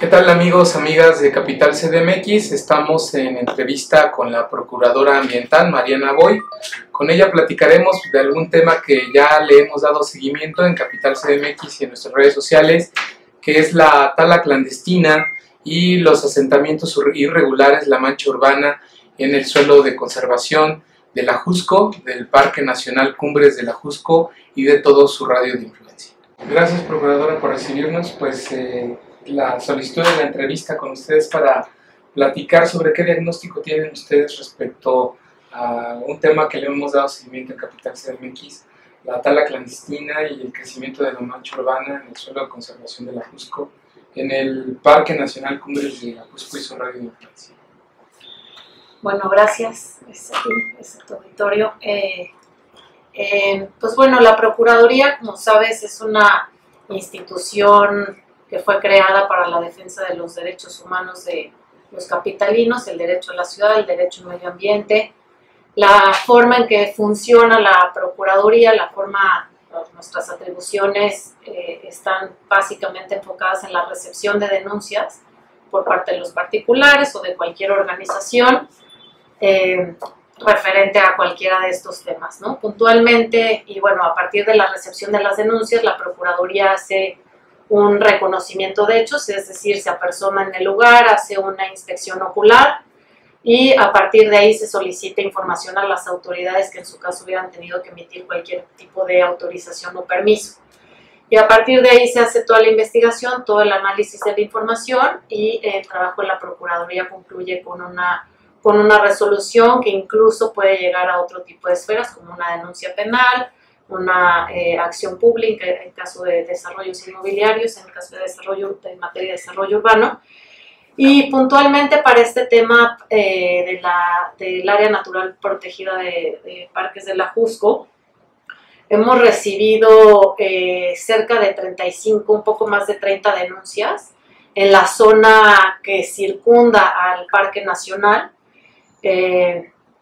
¿Qué tal amigos, amigas de Capital CDMX? Estamos en entrevista con la Procuradora Ambiental, Mariana Boy. Con ella platicaremos de algún tema que ya le hemos dado seguimiento en Capital CDMX y en nuestras redes sociales, que es la tala clandestina y los asentamientos irregulares, la mancha urbana en el suelo de conservación del Ajusco, del Parque Nacional Cumbres del Ajusco y de todo su radio de influencia. Gracias, Procuradora, por recibirnos. La solicitud de la entrevista con ustedes para platicar sobre qué diagnóstico tienen ustedes respecto a un tema que le hemos dado seguimiento en Capital CDMX, la tala clandestina y el crecimiento de la mancha urbana en el suelo de conservación del Ajusco, en el Parque Nacional Cumbres del Ajusco y su radio de influencia. Bueno, gracias, es tu auditorio. Pues bueno, la Procuraduría, como sabes, es una institución que fue creada para la defensa de los derechos humanos de los capitalinos, el derecho a la ciudad, el derecho al medio ambiente. La forma en que funciona la Procuraduría, nuestras atribuciones están básicamente enfocadas en la recepción de denuncias por parte de los particulares o de cualquier organización referente a cualquiera de estos temas, ¿no? Puntualmente, y bueno, a partir de la recepción de las denuncias, la Procuraduría hace un reconocimiento de hechos, es decir, se apersona en el lugar, hace una inspección ocular y a partir de ahí se solicita información a las autoridades que en su caso hubieran tenido que emitir cualquier tipo de autorización o permiso. Y a partir de ahí se hace toda la investigación, todo el análisis de la información y el trabajo de la Procuraduría concluye con una resolución que incluso puede llegar a otro tipo de esferas, como una denuncia penal, una acción pública en caso de desarrollos inmobiliarios, en el caso de materia de desarrollo urbano. Y puntualmente para este tema del área natural protegida de Parques del Ajusco, hemos recibido cerca de 35, un poco más de 30 denuncias en la zona que circunda al Parque Nacional,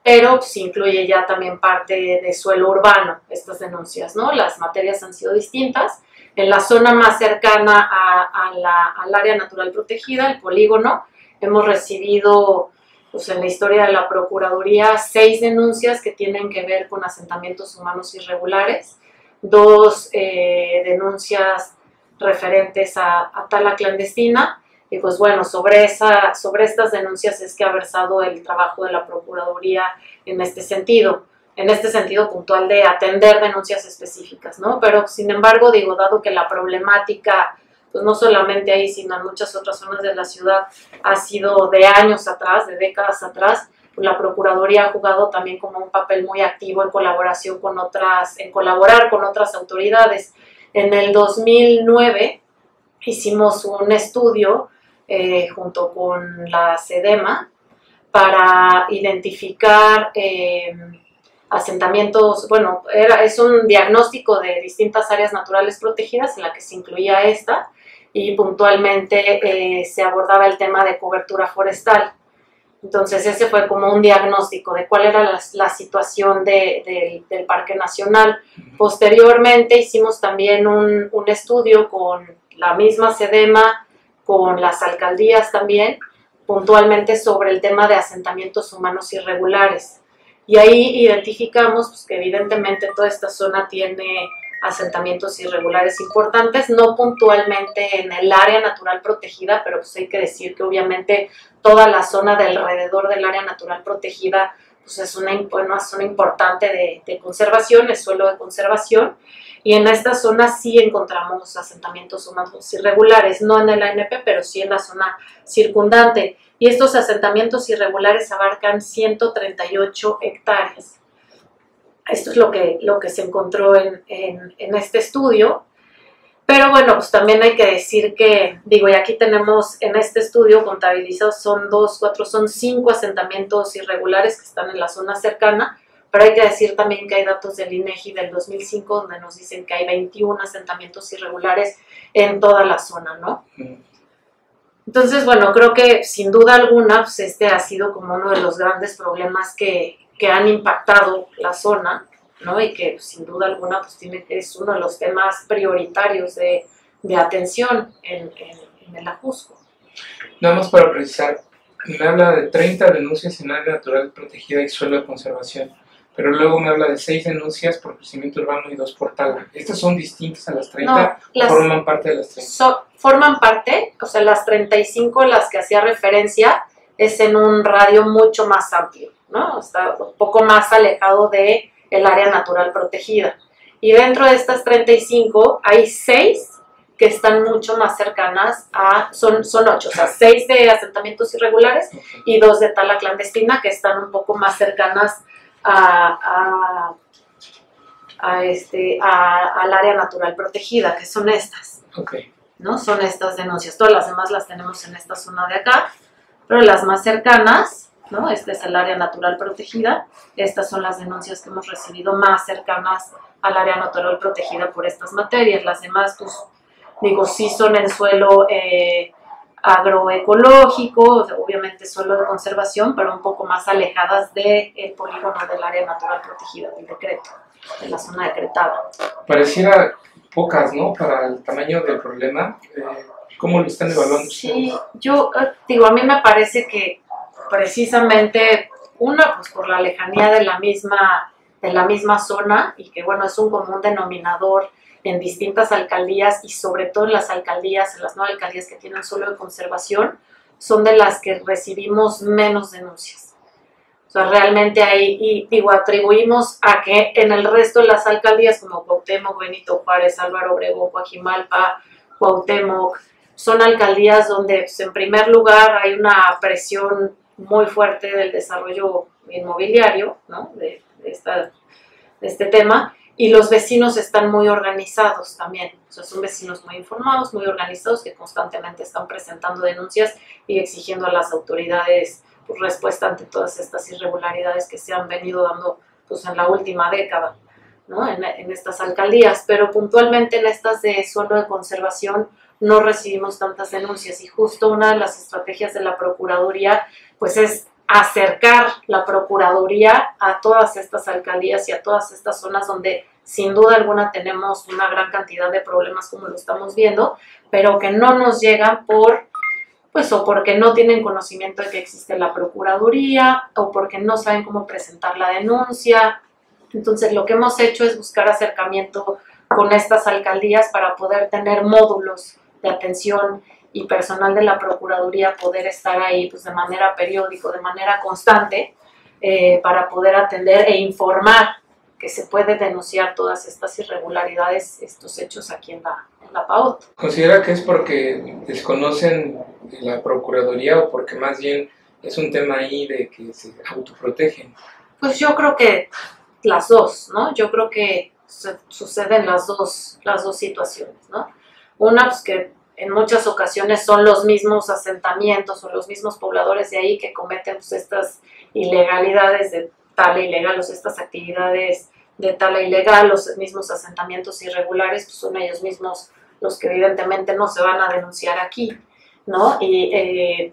pero se incluye ya también parte de suelo urbano, estas denuncias, ¿no? Las materias han sido distintas. En la zona más cercana al área natural protegida, el polígono, hemos recibido, pues en la historia de la Procuraduría, 6 denuncias que tienen que ver con asentamientos humanos irregulares, 2 denuncias referentes a tala clandestina. Y pues bueno, sobre estas denuncias es que ha versado el trabajo de la Procuraduría en este sentido puntual de atender denuncias específicas, ¿no? Pero sin embargo, dado que la problemática, pues no solamente ahí, sino en muchas otras zonas de la ciudad, ha sido de años atrás, de décadas atrás, pues la Procuraduría ha jugado también como un papel muy activo en colaborar con otras autoridades. En el 2009 hicimos un estudio junto con la SEDEMA para identificar asentamientos, bueno, es un diagnóstico de distintas áreas naturales protegidas en la que se incluía esta y puntualmente se abordaba el tema de cobertura forestal. Entonces ese fue como un diagnóstico de cuál era la situación del Parque Nacional. Posteriormente hicimos también un estudio con la misma SEDEMA, con las alcaldías también, puntualmente sobre el tema de asentamientos humanos irregulares. Y ahí identificamos pues, que evidentemente toda esta zona tiene asentamientos irregulares importantes, no puntualmente en el área natural protegida, pero pues hay que decir que obviamente toda la zona de alrededor del área natural protegida pues es una zona importante de conservación, es suelo de conservación. Y en esta zona sí encontramos asentamientos humanos irregulares, no en el ANP, pero sí en la zona circundante. Y estos asentamientos irregulares abarcan 138 hectáreas. Esto es lo que se encontró en este estudio. Pero bueno, pues también hay que decir que, y aquí tenemos en este estudio contabilizados son 5 asentamientos irregulares que están en la zona cercana. Pero hay que decir también que hay datos del INEGI del 2005 donde nos dicen que hay 21 asentamientos irregulares en toda la zona, ¿no? Entonces, bueno, creo que sin duda alguna pues este ha sido como uno de los grandes problemas que han impactado la zona, ¿no? Y que sin duda alguna pues es uno de los temas prioritarios de atención en el Ajusco. Nada más para precisar, me habla de 30 denuncias en área natural protegida y suelo de conservación, pero luego me habla de 6 denuncias por crecimiento urbano y 2 por tala. ¿Estas son distintas a las 30 o forman parte de las 30? Forman parte, o sea, las 35 las que hacía referencia es en un radio mucho más amplio, ¿no? Está un poco más alejado del área natural protegida. Y dentro de estas 35 hay 6 que están mucho más cercanas son 8, o sea, 6 de asentamientos irregulares y 2 de tala clandestina que están un poco más cercanas al área natural protegida, que son estas. Okay. ¿No? Son estas denuncias. Todas las demás las tenemos en esta zona de acá, pero las más cercanas, ¿no? Este es el área natural protegida. Estas son las denuncias que hemos recibido más cercanas al área natural protegida por estas materias. Las demás, pues, digo, sí son en suelo agroecológico, obviamente suelo de conservación, pero un poco más alejadas del polígono del área natural protegida, del decreto, de la zona decretada. Pareciera pocas, ¿no? Para el tamaño del problema. ¿Cómo lo están evaluando? Sí, yo digo, a mí me parece que precisamente, pues por la lejanía de la misma zona y que, bueno, es un común denominador en distintas alcaldías y sobre todo en las 9 alcaldías que tienen suelo de conservación, son de las que recibimos menos denuncias. O sea, realmente ahí, y digo, atribuimos a que en el resto de las alcaldías como Cuauhtémoc, Benito Juárez, Álvaro Obregón, Coajimalpa, Cuauhtémoc, son alcaldías donde, pues, en primer lugar, hay una presión muy fuerte del desarrollo inmobiliario, ¿no? de este tema, y los vecinos están muy organizados también. O sea, son vecinos muy informados, muy organizados, que constantemente están presentando denuncias y exigiendo a las autoridades, pues, respuesta ante todas estas irregularidades que se han venido dando, pues, en la última década, ¿no? En estas alcaldías. Pero puntualmente en estas de suelo de conservación no recibimos tantas denuncias, y justo una de las estrategias de la Procuraduría, pues, es acercar la Procuraduría a todas estas alcaldías y a todas estas zonas donde sin duda alguna tenemos una gran cantidad de problemas, como lo estamos viendo, pero que no nos llegan pues, o porque no tienen conocimiento de que existe la Procuraduría, o porque no saben cómo presentar la denuncia. Entonces, lo que hemos hecho es buscar acercamiento con estas alcaldías para poder tener módulos de atención y personal de la Procuraduría poder estar ahí, pues, de manera periódica, de manera constante, para poder atender e informar que se puede denunciar todas estas irregularidades, estos hechos aquí en la PAOT. ¿Considera que es porque desconocen la Procuraduría o porque más bien es un tema ahí de que se autoprotegen? Pues yo creo que las dos, ¿no? Yo creo que suceden las dos situaciones, ¿no? Una, pues, que en muchas ocasiones son los mismos asentamientos o los mismos pobladores de ahí que cometen, pues, estas ilegalidades de tala ilegal, o sea, estas actividades de tala ilegal, los mismos asentamientos irregulares, pues son ellos mismos los que evidentemente no se van a denunciar aquí, ¿no? Y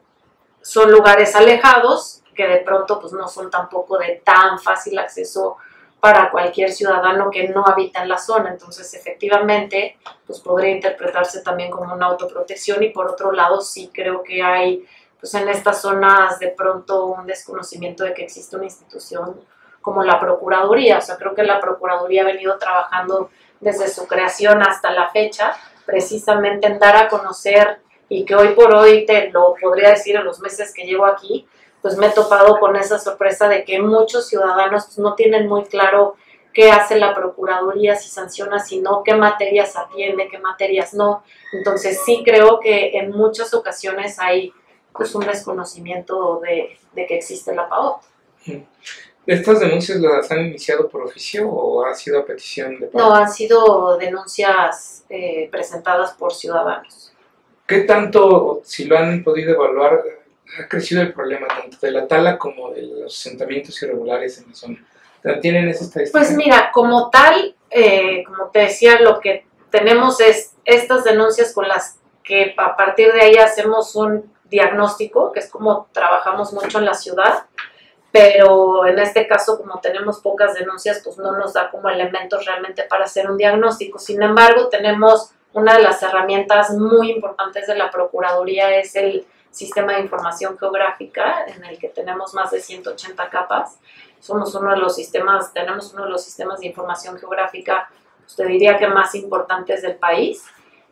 son lugares alejados que de pronto, pues, no son tampoco de tan fácil acceso para cualquier ciudadano que no habita en la zona. Entonces, efectivamente, pues, podría interpretarse también como una autoprotección, y por otro lado sí creo que hay, pues, en estas zonas de pronto un desconocimiento de que existe una institución como la Procuraduría. O sea, creo que la Procuraduría ha venido trabajando desde su creación hasta la fecha, precisamente en dar a conocer, y que hoy por hoy, te lo podría decir, en los meses que llevo aquí, pues me he topado con esa sorpresa de que muchos ciudadanos, pues, no tienen muy claro qué hace la Procuraduría, si sanciona, si no, qué materias atiende, qué materias no. Entonces sí creo que en muchas ocasiones hay, pues, un desconocimiento de que existe la PAOT. ¿Estas denuncias las han iniciado por oficio o ha sido a petición de PAOT? No, han sido denuncias presentadas por ciudadanos. ¿Qué tanto, si lo han podido evaluar, ha crecido el problema tanto de la tala como de los asentamientos irregulares en la zona? ¿Tienen esa estadística? Pues mira, como tal, como te decía, lo que tenemos es estas denuncias con las que a partir de ahí hacemos un diagnóstico, que es como trabajamos mucho en la ciudad, pero en este caso, como tenemos pocas denuncias, pues no nos da como elementos realmente para hacer un diagnóstico. Sin embargo, tenemos una de las herramientas muy importantes de la Procuraduría, es el sistema de información geográfica en el que tenemos más de 180 capas. Somos tenemos uno de los sistemas de información geográfica, pues te diría que más importantes del país.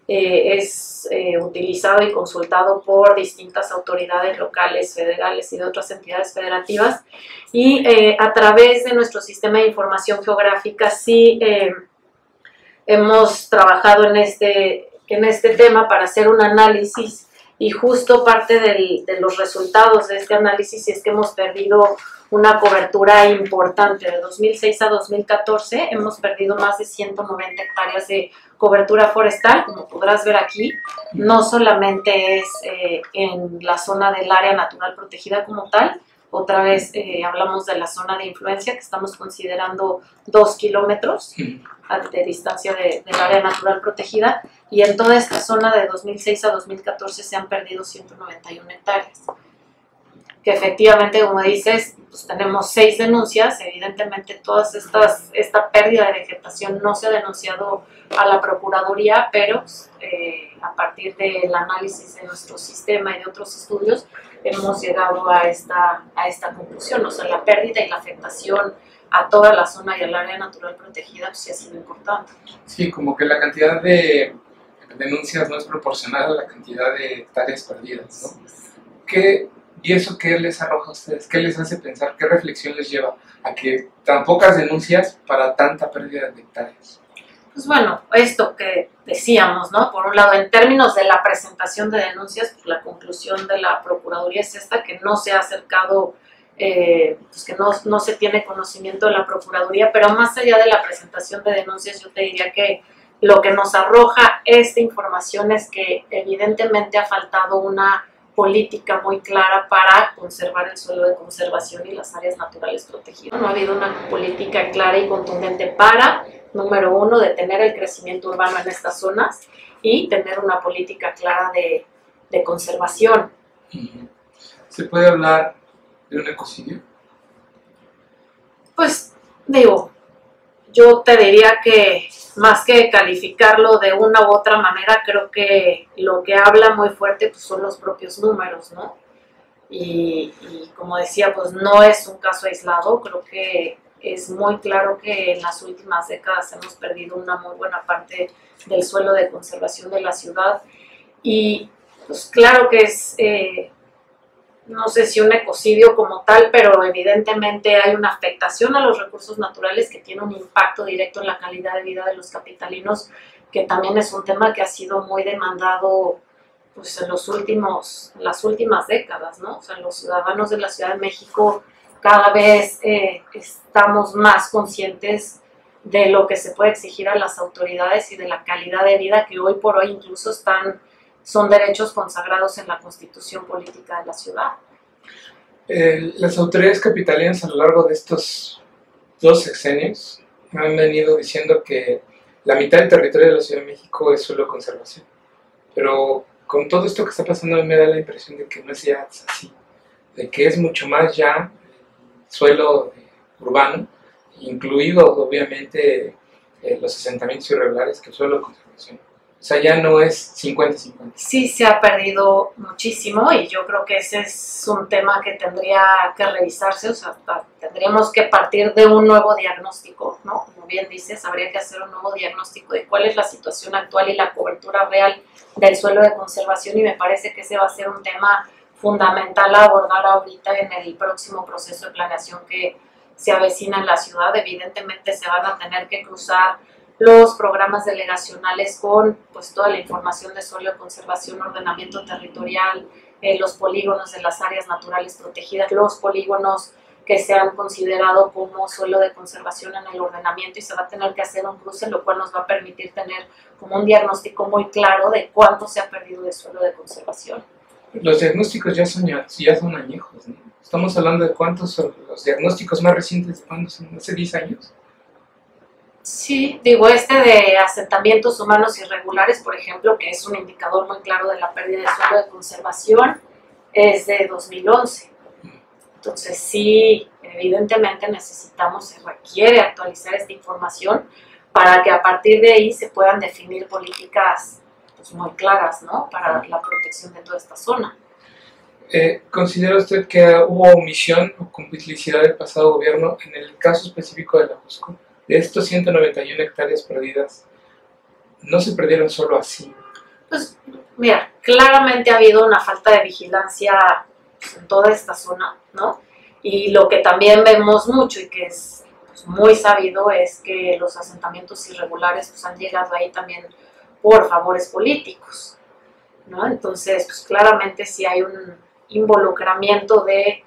Es utilizado y consultado por distintas autoridades locales, federales y de otras entidades federativas, y a través de nuestro sistema de información geográfica sí hemos trabajado en este tema para hacer un análisis, y justo parte de los resultados de este análisis es que hemos perdido una cobertura importante. De 2006 a 2014 hemos perdido más de 190 hectáreas de cobertura forestal, como podrás ver aquí. No solamente es en la zona del área natural protegida como tal, otra vez hablamos de la zona de influencia, que estamos considerando 2 kilómetros de distancia del área natural protegida, y en toda esta zona de 2006 a 2014 se han perdido 191 hectáreas. Que efectivamente, como dices, pues tenemos 6 denuncias. Evidentemente esta pérdida de vegetación no se ha denunciado a la Procuraduría, pero a partir del análisis de nuestro sistema y de otros estudios hemos llegado a esta conclusión. O sea, la pérdida y la afectación a toda la zona y al área natural protegida pues sí ha sido importante. Sí, como que la cantidad de denuncias no es proporcional a la cantidad de hectáreas perdidas, ¿no? ¿Y eso qué les arroja a ustedes? ¿Qué les hace pensar? ¿Qué reflexión les lleva a que tan pocas denuncias para tanta pérdida de hectáreas? Pues bueno, esto que decíamos, ¿no? Por un lado, en términos de la presentación de denuncias, pues la conclusión de la Procuraduría es esta, que no se ha acercado, pues que no se tiene conocimiento de la Procuraduría, pero más allá de la presentación de denuncias, yo te diría que lo que nos arroja esta información es que evidentemente ha faltado una política muy clara para conservar el suelo de conservación y las áreas naturales protegidas. No ha habido una política clara y contundente para, número uno, detener el crecimiento urbano en estas zonas y tener una política clara de conservación. ¿Se puede hablar de un ecocidio? Pues digo, yo te diría que más que calificarlo de una u otra manera, creo que lo que habla muy fuerte pues, son los propios números, ¿no? Y como decía, pues no es un caso aislado. Creo que es muy claro que en las últimas décadas hemos perdido una muy buena parte del suelo de conservación de la ciudad, y pues claro que es, no sé si un ecocidio como tal, pero evidentemente hay una afectación a los recursos naturales que tiene un impacto directo en la calidad de vida de los capitalinos, que también es un tema que ha sido muy demandado pues, en las últimas décadas, ¿no? O sea, los ciudadanos de la Ciudad de México cada vez estamos más conscientes de lo que se puede exigir a las autoridades y de la calidad de vida que hoy por hoy incluso son derechos consagrados en la Constitución Política de la ciudad. Las autoridades capitalinas a lo largo de estos 2 sexenios han venido diciendo que la mitad del territorio de la Ciudad de México es suelo de conservación. Pero con todo esto que está pasando, a mí me da la impresión de que no es ya así, de que es mucho más ya suelo urbano, incluido obviamente los asentamientos irregulares, que el suelo de conservación. O sea, ya no es 50-50. Sí, se ha perdido muchísimo, y yo creo que ese es un tema que tendría que revisarse. O sea, tendríamos que partir de un nuevo diagnóstico, ¿no? Como bien dices, habría que hacer un nuevo diagnóstico de cuál es la situación actual y la cobertura real del suelo de conservación, y me parece que ese va a ser un tema fundamental a abordar ahorita en el próximo proceso de planeación que se avecina en la ciudad. Evidentemente se van a tener que cruzar los programas delegacionales con pues, toda la información de suelo de conservación, ordenamiento territorial, los polígonos de las áreas naturales protegidas, los polígonos que se han considerado como suelo de conservación en el ordenamiento, y se va a tener que hacer un cruce, lo cual nos va a permitir tener como un diagnóstico muy claro de cuánto se ha perdido de suelo de conservación. Los diagnósticos ya son añejos, ¿no? Estamos hablando de cuántos son los diagnósticos más recientes, ¿de cuándo son? ¿Hace 10 años? Sí, digo, de asentamientos humanos irregulares, por ejemplo, que es un indicador muy claro de la pérdida de suelo de conservación, es de 2011. Entonces sí, evidentemente se requiere actualizar esta información para que a partir de ahí se puedan definir políticas pues, muy claras, ¿no? Para la protección de toda esta zona. ¿Considera usted que hubo omisión o complicidad del pasado gobierno en el caso específico de la Jusco? De estos 191 hectáreas perdidas, ¿no se perdieron solo así? Pues mira, claramente ha habido una falta de vigilancia pues, en toda esta zona, ¿no? Y lo que también vemos mucho y que es pues, muy sabido es que los asentamientos irregulares pues, han llegado ahí también por favores políticos, ¿no? Entonces, pues claramente sí hay un involucramiento de,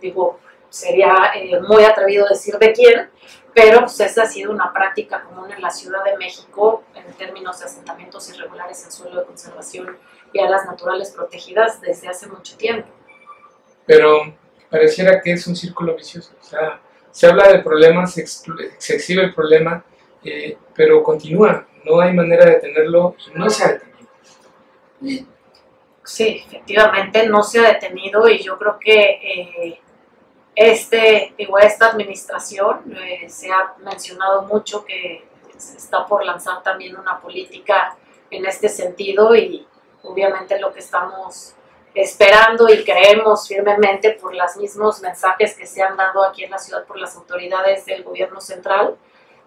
digo, sería muy atrevido decir de quién, pero pues esa ha sido una práctica común en la Ciudad de México en términos de asentamientos irregulares en suelo de conservación y áreas naturales protegidas desde hace mucho tiempo. Pero pareciera que es un círculo vicioso. O sea, se habla del problema, se exhibe el problema, pero continúa. No hay manera de detenerlo y no se ha detenido. Sí, efectivamente no se ha detenido y yo creo que esta administración se ha mencionado mucho que se está por lanzar también una política en este sentido y obviamente lo que estamos esperando y creemos firmemente por los mismos mensajes que se han dado aquí en la ciudad por las autoridades del gobierno central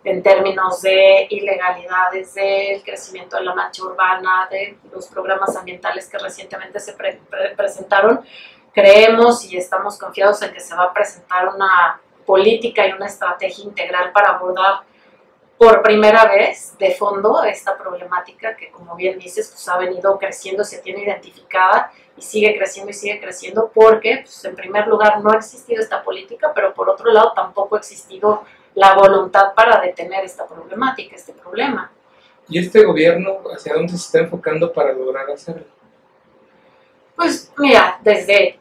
en términos de ilegalidades, del crecimiento de la mancha urbana, de los programas ambientales que recientemente se presentaron. Creemos y estamos confiados en que se va a presentar una política y una estrategia integral para abordar por primera vez de fondo esta problemática que, como bien dices, pues ha venido creciendo, se tiene identificada y sigue creciendo porque, pues, en primer lugar, no ha existido esta política, pero por otro lado tampoco ha existido la voluntad para detener esta problemática, este problema. ¿Y este gobierno hacia dónde se está enfocando para lograr hacerlo? Pues mira, desde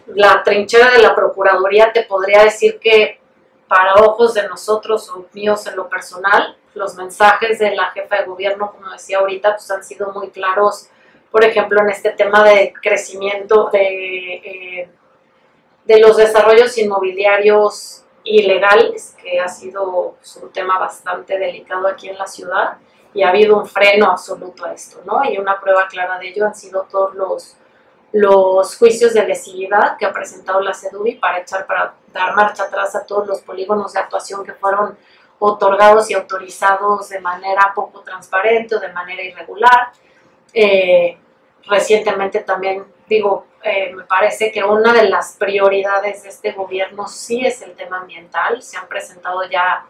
la trinchera de la Procuraduría te podría decir que para ojos de nosotros o míos en lo personal, los mensajes de la jefa de gobierno, como decía ahorita, pues han sido muy claros, por ejemplo, en este tema de crecimiento de los desarrollos inmobiliarios ilegales, que ha sido pues, un tema bastante delicado aquí en la ciudad, y ha habido un freno absoluto a esto, ¿no? Y una prueba clara de ello han sido todos los juicios de lesividad que ha presentado la CEDUBI para dar marcha atrás a todos los polígonos de actuación que fueron otorgados y autorizados de manera poco transparente o de manera irregular. Recientemente también, me parece que una de las prioridades de este gobierno sí es el tema ambiental. Se han presentado ya,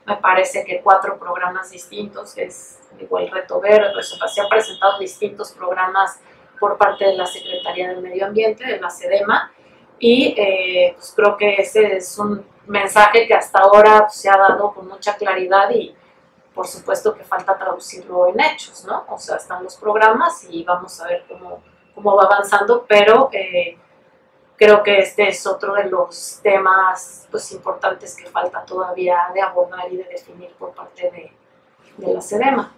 me parece que 4 programas distintos, que es el Reto Verde, se han presentado distintos programas por parte de la Secretaría del Medio Ambiente, de la SEDEMA, y pues creo que ese es un mensaje que hasta ahora pues, se ha dado con mucha claridad y por supuesto que falta traducirlo en hechos, ¿no? O sea, están los programas y vamos a ver cómo va avanzando, pero creo que este es otro de los temas pues, importantes que falta todavía de abordar y de definir por parte de la SEDEMA.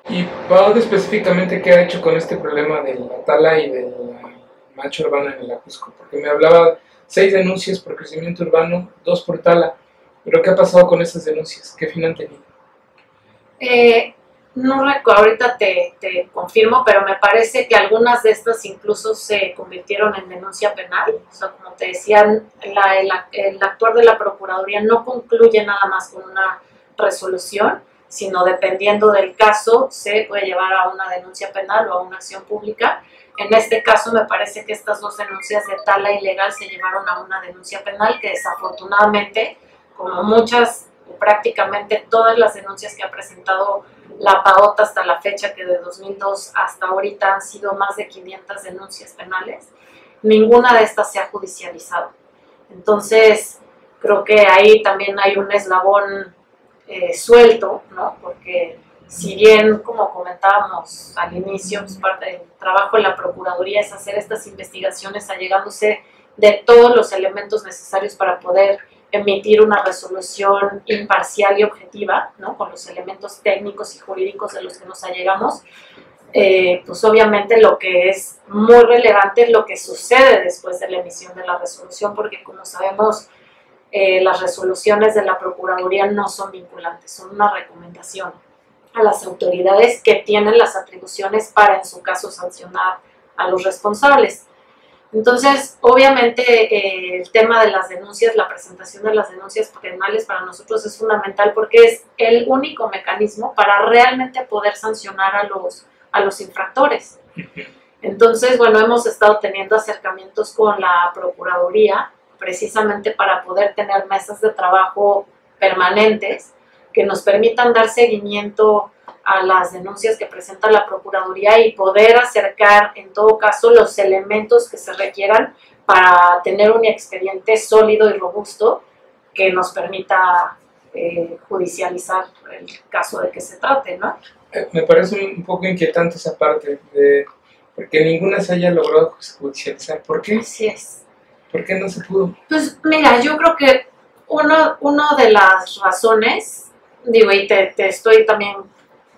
¿Y Pau específicamente qué ha hecho con este problema de la tala y de la mancha urbana en el Ajusco? Porque me hablaba 6 denuncias por crecimiento urbano, 2 por tala, pero ¿qué ha pasado con esas denuncias? ¿Qué fin han tenido? No recuerdo, ahorita te confirmo, pero me parece que algunas de estas incluso se convirtieron en denuncia penal. O sea, como te decían, el actuar de la Procuraduría no concluye nada más con una resolución, sino dependiendo del caso se puede llevar a una denuncia penal o a una acción pública. En este caso me parece que estas 2 denuncias de tala ilegal se llevaron a una denuncia penal que desafortunadamente, como muchas, prácticamente todas las denuncias que ha presentado la PAOT hasta la fecha, que de 2002 hasta ahorita han sido más de 500 denuncias penales, ninguna de estas se ha judicializado. Entonces, creo que ahí también hay un eslabón suelto, ¿no? Porque si bien, como comentábamos al inicio, pues parte del trabajo de la Procuraduría es hacer estas investigaciones allegándose de todos los elementos necesarios para poder emitir una resolución imparcial y objetiva, ¿no? Con los elementos técnicos y jurídicos de los que nos allegamos, pues obviamente lo que es muy relevante es lo que sucede después de la emisión de la resolución, porque como sabemos, las resoluciones de la Procuraduría no son vinculantes, son una recomendación a las autoridades que tienen las atribuciones para, en su caso, sancionar a los responsables. Entonces, obviamente, el tema de las denuncias, la presentación de las denuncias penales para nosotros es fundamental porque es el único mecanismo para realmente poder sancionar a los infractores. Entonces, bueno, hemos estado teniendo acercamientos con la Procuraduría precisamente para poder tener mesas de trabajo permanentes que nos permitan dar seguimiento a las denuncias que presenta la Procuraduría y poder acercar, en todo caso, los elementos que se requieran para tener un expediente sólido y robusto que nos permita judicializar el caso de que se trate, ¿no? Me parece un poco inquietante esa parte, porque ninguna se haya logrado judicializar. ¿Por qué? Así es. ¿Por qué no se pudo? Pues mira, yo creo que una de las razones, digo, y te estoy también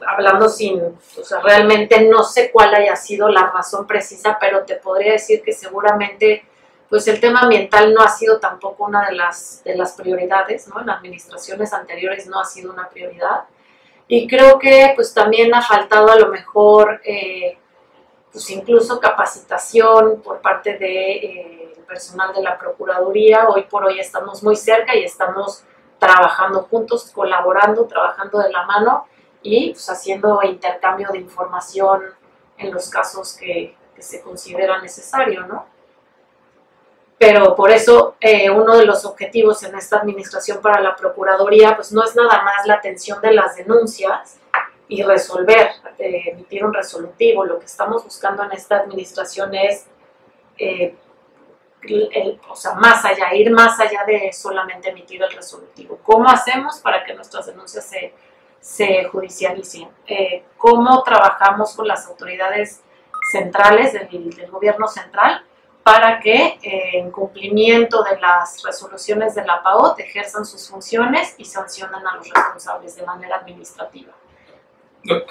hablando o sea, realmente no sé cuál haya sido la razón precisa, pero te podría decir que seguramente pues el tema ambiental no ha sido tampoco una de las prioridades, ¿no? En administraciones anteriores no ha sido una prioridad. Y creo que pues también ha faltado a lo mejor pues incluso capacitación por parte de personal de la Procuraduría. Hoy por hoy estamos muy cerca y estamos trabajando juntos, colaborando, trabajando de la mano y pues haciendo intercambio de información en los casos que se considera necesario, ¿no? Pero por eso uno de los objetivos en esta administración para la Procuraduría pues no es nada más la atención de las denuncias y resolver, emitir un resolutivo. Lo que estamos buscando en esta administración es o sea, ir más allá de solamente emitir el resolutivo. ¿Cómo hacemos para que nuestras denuncias se judicialicen? ¿Cómo trabajamos con las autoridades centrales del gobierno central para que en cumplimiento de las resoluciones de la PAOT ejerzan sus funciones y sancionen a los responsables de manera administrativa?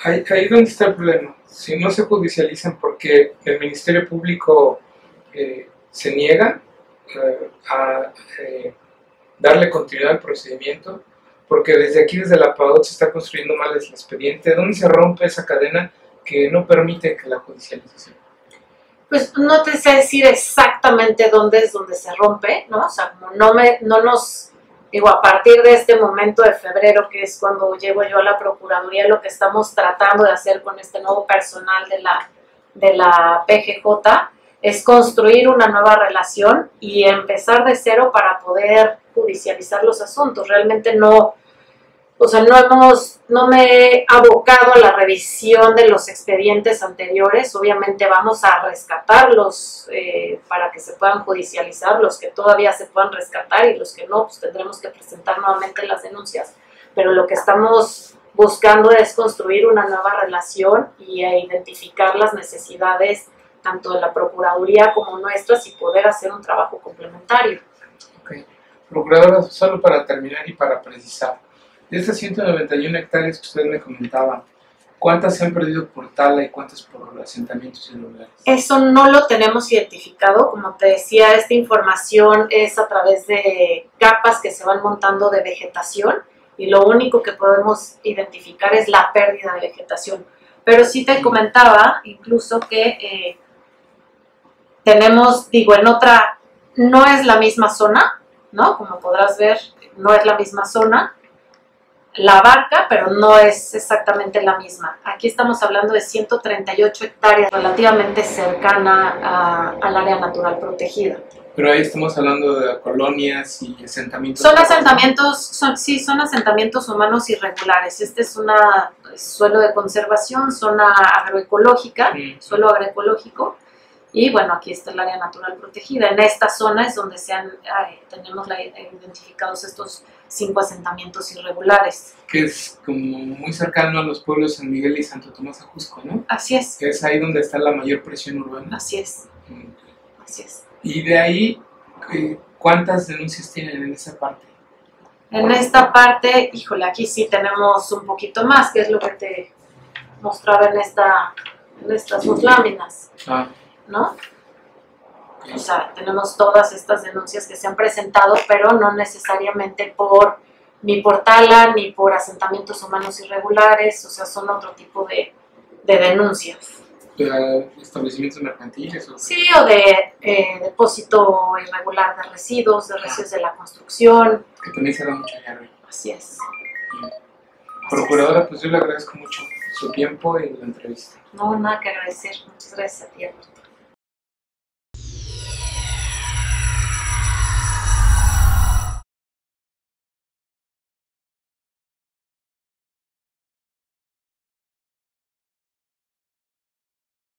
Ahí donde está el problema. Si no se judicializan porque el Ministerio Público se niega a darle continuidad al procedimiento, porque desde aquí, desde la PAOT, se está construyendo mal el expediente. ¿Dónde se rompe esa cadena que no permite que la judicialización? Pues no te sé decir exactamente dónde es donde se rompe, ¿no? O sea, como no nos, digo, a partir de este momento de febrero, que es cuando llego yo a la Procuraduría, lo que estamos tratando de hacer con este nuevo personal de la PGJ es construir una nueva relación y empezar de cero para poder judicializar los asuntos. Realmente no, o sea, no me he abocado a la revisión de los expedientes anteriores. Obviamente vamos a rescatarlos para que se puedan judicializar, los que todavía se puedan rescatar y los que no, pues tendremos que presentar nuevamente las denuncias. Pero lo que estamos buscando es construir una nueva relación y identificar las necesidades tanto de la Procuraduría como nuestras y poder hacer un trabajo complementario. Okay. Procuradora, solo para terminar y para precisar, de estas 191 hectáreas que usted me comentaba, ¿cuántas se han perdido por tala y cuántas por asentamientos irregulares? Eso no lo tenemos identificado. Como te decía, esta información es a través de capas que se van montando de vegetación y lo único que podemos identificar es la pérdida de vegetación. Pero sí te comentaba incluso que tenemos, digo, en otra, no es la misma zona, ¿no? Como podrás ver, no es la misma zona. La abarca, pero no es exactamente la misma. Aquí estamos hablando de 138 hectáreas, relativamente cercana al área natural protegida. Pero ahí estamos hablando de colonias y asentamientos. Son asentamientos, son asentamientos humanos irregulares. Este es suelo de conservación, zona agroecológica, suelo agroecológico. Y bueno, aquí está el área natural protegida. En esta zona es donde tenemos identificados estos 5 asentamientos irregulares. Que es como muy cercano a los pueblos San Miguel y Santo Tomás Ajusco, ¿no? Así es. Que es ahí donde está la mayor presión urbana. Así es. Así es. Y de ahí, ¿cuántas denuncias tienen en esa parte? En esta parte, híjole, aquí sí tenemos un poquito más, que es lo que te mostraba en estas dos láminas. ¿No? O sea, tenemos todas estas denuncias que se han presentado, pero no necesariamente ni por tala, ni por asentamientos humanos irregulares, o sea, son otro tipo de denuncias. ¿De establecimientos mercantiles? ¿O? Sí, o de depósito irregular de residuos de la construcción. Que también se da mucho allá arriba. Así es. Bien. Así Procuradora, pues yo le agradezco mucho su tiempo y la entrevista. es. No, nada que agradecer. Muchas gracias a ti, Alberto.